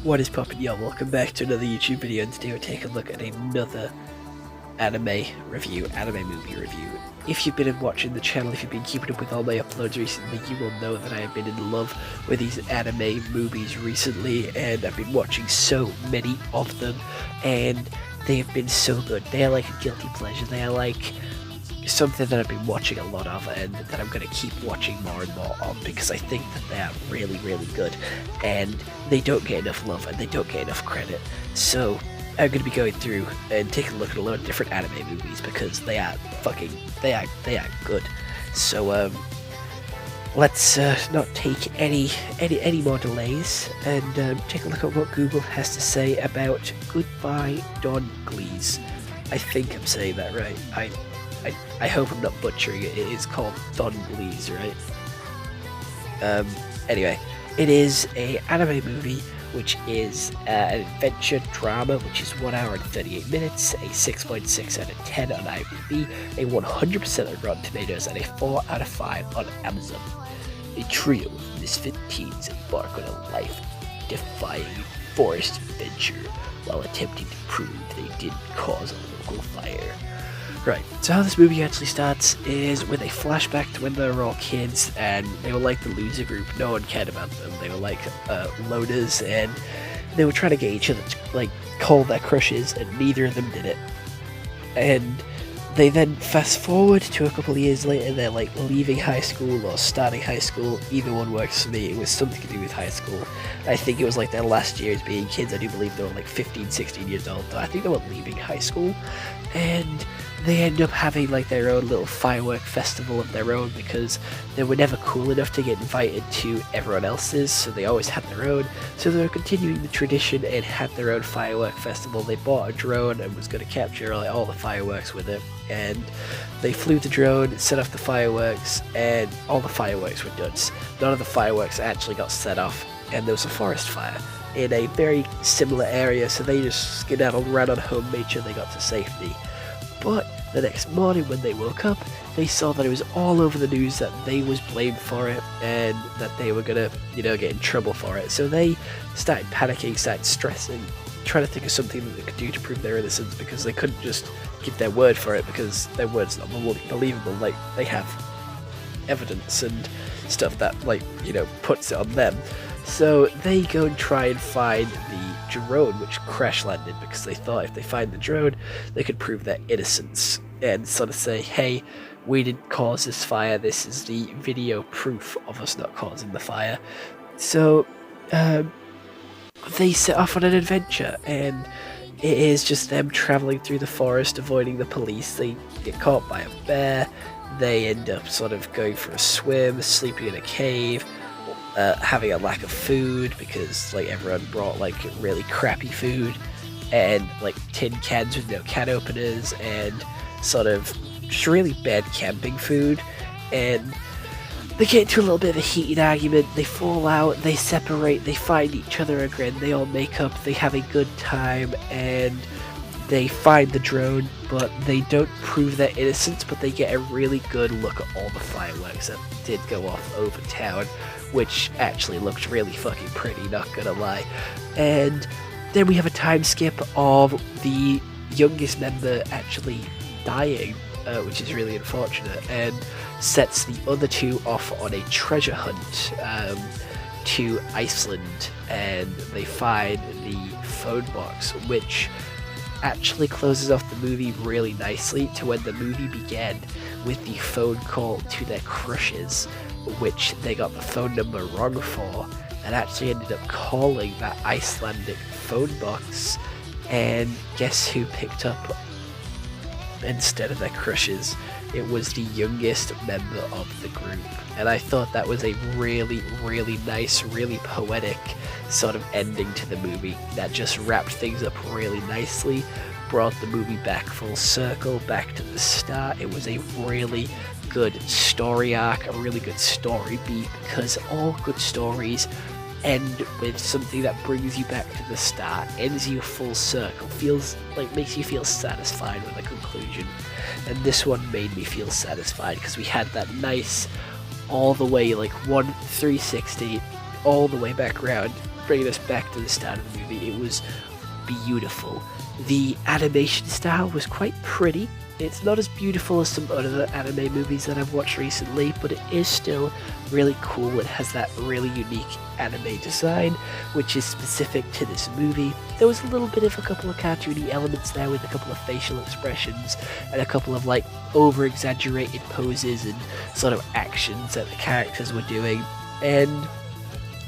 What is poppin', y'all? Welcome back to another YouTube video, and today we're taking a look at another anime movie review. If you've been watching the channel, if you've been keeping up with all my uploads recently, you will know that I have been in love with these anime movies recently, and I've been watching so many of them, and they have been so good. They are like a guilty pleasure. They are like something that I've been watching a lot of, and that I'm going to keep watching more and more of, because I think that they are really, really good, and they don't get enough love, and they don't get enough credit. So I'm going to be going through and taking a look at a lot of different anime movies, because they are good. So let's not take any more delays, and take a look at what Google has to say about Goodbye Don Glees. I think I'm saying that right. I hope I'm not butchering it. It is called Don Glees, right? Anyway, it is a anime movie, which is an adventure drama, which is 1 hour and 38 minutes, a 6.6 out of 10 on IMDb, a 100% on Rotten Tomatoes, and a 4 out of 5 on Amazon. A trio of misfit teens embark on a life-defying forest adventure while attempting to prove they didn't cause a local fire. Right, so how this movie actually starts is with a flashback to when they were all kids, and they were like the loser group. No one cared about them. They were like loners, and they were trying to get each other to like call their crushes, and neither of them did it. And they then fast forward to a couple of years later, they're like leaving high school or starting high school. Either one works for me. It was something to do with high school. I think it was like their last year as being kids. I do believe they were like 15, 16 years old. I think they were leaving high school, and they end up having like their own little firework festival of their own, because they were never cool enough to get invited to everyone else's, so they always had their own. So they were continuing the tradition and had their own firework festival. They bought a drone and was going to capture like all the fireworks with it, and they flew the drone, set off the fireworks, and all the fireworks were nuts. None of the fireworks actually got set off, and there was a forest fire in a very similar area, so they just skedaddled, ran on home, made sure they got to safety. But the next morning when they woke up, they saw that it was all over the news that they was blamed for it, and that they were gonna, get in trouble for it. So they started panicking, started stressing, trying to think of something that they could do to prove their innocence, because they couldn't just give their word for it, because their word's not believable. Like, they have evidence and stuff that, puts it on them. So they go and try and find the drone which crash landed, because they thought if they find the drone, they could prove their innocence and sort of say, hey, we didn't cause this fire, this is the video proof of us not causing the fire. So they set off on an adventure, and it is just them traveling through the forest, avoiding the police. They get caught by a bear, they end up sort of going for a swim, sleeping in a cave, having a lack of food, because like everyone brought like really crappy food, and like tin cans with no can openers, and sort of just really bad camping food. And they get into a little bit of a heated argument, they fall out, they separate, they find each other again, they all make up, they have a good time, and they find the drone, but they don't prove their innocence, but they get a really good look at all the fireworks that did go off over town, which actually looked really fucking pretty, not gonna lie. And then we have a time skip of the youngest member actually dying, which is really unfortunate, and sets the other two off on a treasure hunt to Iceland, and they find the phone box, which actually closes off the movie really nicely to when the movie began, with the phone call to their crushes, which they got the phone number wrong for, and actually ended up calling that Icelandic phone box, and guess who picked up instead of their crushes? It was the youngest member of the group. And I thought that was a really, really nice, really poetic sort of ending to the movie that just wrapped things up really nicely, brought the movie back full circle, back to the start. It was a really good story arc, a really good story beat, because all good stories end with something that brings you back to the start, ends you full circle, feels like, makes you feel satisfied with a conclusion. And this one made me feel satisfied, because we had that nice all the way, like 360 all the way back around bringing us back to the start of the movie, it was beautiful. The animation style was quite pretty. It's not as beautiful as some other anime movies that I've watched recently, but it is still really cool. It has that really unique anime design, which is specific to this movie. There was a little bit of a couple of cartoony elements there with a couple of facial expressions and a couple of like over-exaggerated poses and sort of actions that the characters were doing, and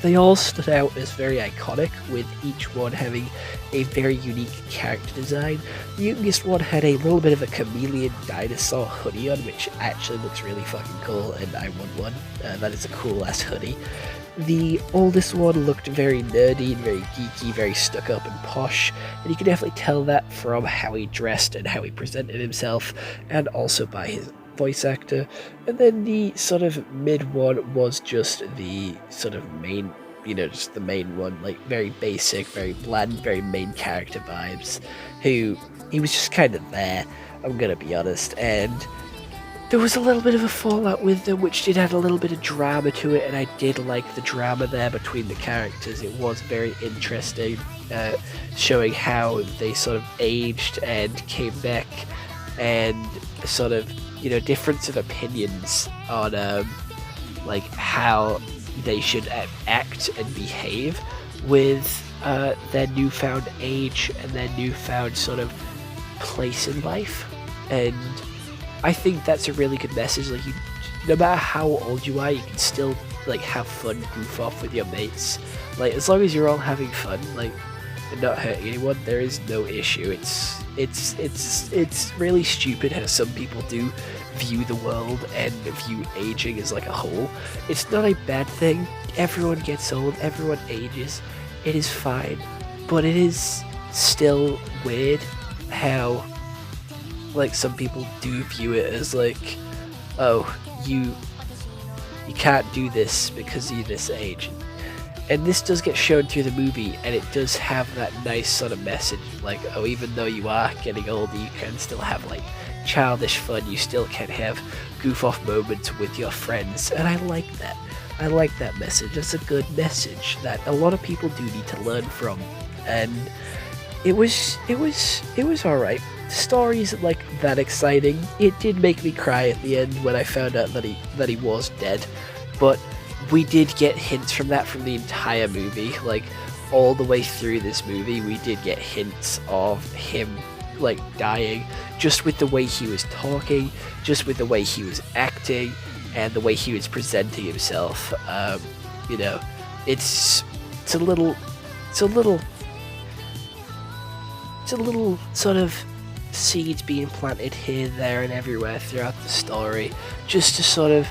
they all stood out as very iconic, with each one having a very unique character design. The youngest one had a little bit of a chameleon dinosaur hoodie on, which actually looks really fucking cool, and I want one. That is a cool ass hoodie. The oldest one looked very nerdy and very geeky, very stuck up and posh, and you can definitely tell that from how he dressed and how he presented himself, and also by his voice actor. And then the sort of mid one was just the sort of main, just the main one, like very basic, very bland, very main character vibes, he was just kind of there, I'm gonna be honest. And there was a little bit of a fallout with them, which did add a little bit of drama to it, and I did like the drama there between the characters. It was very interesting, showing how they sort of aged and came back, and sort of difference of opinions on like how they should act and behave with their newfound age and their newfound sort of place in life. And I think that's a really good message. Like, no matter how old you are, you can still like have fun, goof off with your mates. Like, as long as you're all having fun, like, and not hurting anyone, there is no issue. It's really stupid how some people do view the world and view aging as like a whole. It's not a bad thing. Everyone gets old, everyone ages. It is fine, but it is still weird how like some people do view it as like, oh, you can't do this because you're this age. And this does get shown through the movie, and it does have that nice sort of message, like, oh, even though you are getting older, you can still have like childish fun, you still can have goof off moments with your friends. And I like that. I like that message. That's a good message that a lot of people do need to learn from. And it was alright. The story isn't like that exciting. It did make me cry at the end when I found out that he was dead, but we did get hints from that from the entire movie. Like, all the way through this movie, we did get hints of him like dying, just with the way he was talking, just with the way he was acting, and the way he was presenting himself. It's a little sort of seeds being planted here, there, and everywhere throughout the story, just to sort of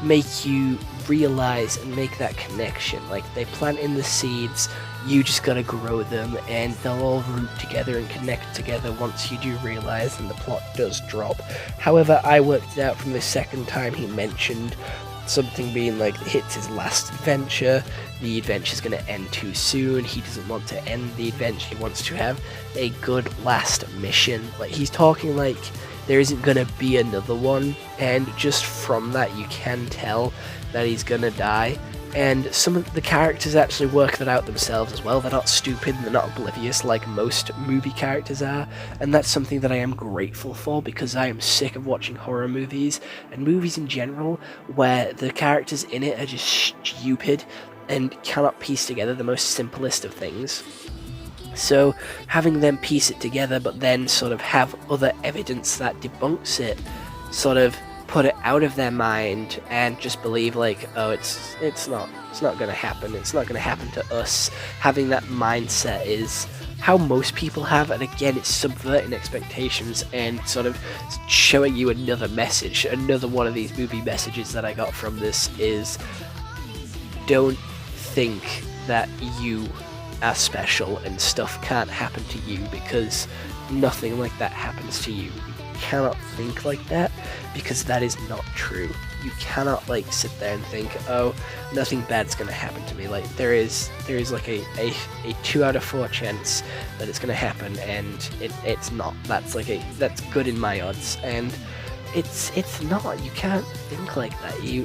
make you realize and make that connection. Like, they plant in the seeds, you just gotta grow them, and they'll all root together and connect together once you do realize, and the plot does drop. However, I worked it out from the second time he mentioned something being like, it's his last adventure, the adventure's gonna end too soon, he doesn't want to end the adventure, he wants to have a good last mission. Like, he's talking like there isn't gonna be another one, and just from that you can tell that he's gonna die. And some of the characters actually work that out themselves as well. They're not stupid, they're not oblivious like most movie characters are, and that's something that I am grateful for, because I am sick of watching horror movies, and movies in general, where the characters in it are just stupid and cannot piece together the most simplest of things. So having them piece it together, but then sort of have other evidence that debunks it, sort of put it out of their mind and just believe like, oh, it's not gonna happen, it's not gonna happen to us. Having that mindset is how most people have, and again, it's subverting expectations and sort of showing you another message. Another one of these movie messages that I got from this is, don't think that you are special and stuff can't happen to you, because nothing like that happens to you. You cannot think like that, because that is not true. You cannot like sit there and think, oh, nothing bad's gonna happen to me. Like, there is like a 2 out of 4 chance that it's gonna happen, and it's not. That's good in my odds. And it's not. You can't think like that. You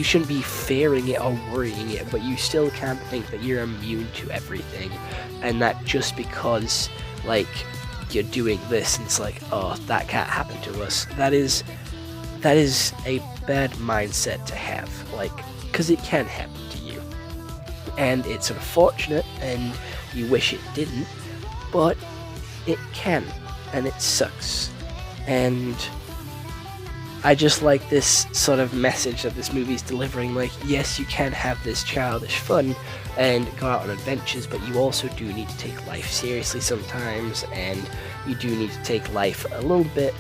shouldn't be fearing it or worrying it, but you still can't think that you're immune to everything, and that just because like you're doing this, and it's like, oh, that can't happen to us. That is a bad mindset to have, like, because it can happen to you, and it's unfortunate, and you wish it didn't, but it can, and it sucks, and I just like this sort of message that this movie's delivering, like, yes, you can have this childish fun and go out on adventures, but you also do need to take life seriously sometimes, and you do need to take life a little bit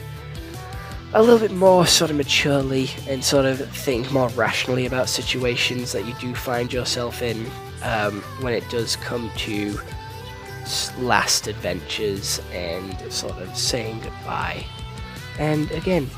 more sort of maturely, and sort of think more rationally about situations that you do find yourself in when it does come to last adventures and sort of saying goodbye. And again,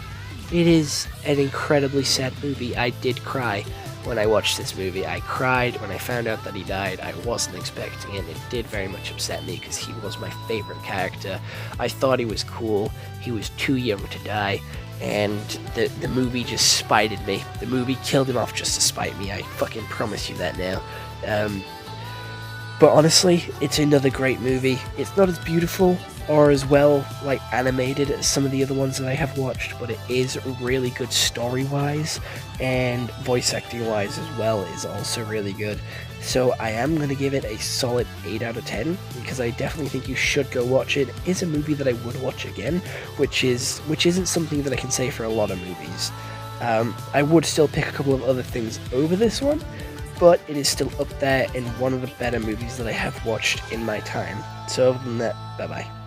it is an incredibly sad movie. I did cry when I watched this movie. I cried when I found out that he died. I wasn't expecting it. It did very much upset me because he was my favorite character. I thought he was cool. He was too young to die, and the movie just spited me. The movie killed him off just to spite me. I fucking promise you that now. But honestly, it's another great movie. It's not as beautiful or as well like animated as some of the other ones that I have watched, but it is really good story-wise, and voice acting-wise as well is also really good. So I am going to give it a solid 8 out of 10, because I definitely think you should go watch it. It is a movie that I would watch again, which isn't something that I can say for a lot of movies. I would still pick a couple of other things over this one, but it is still up there in one of the better movies that I have watched in my time. So other than that, bye bye.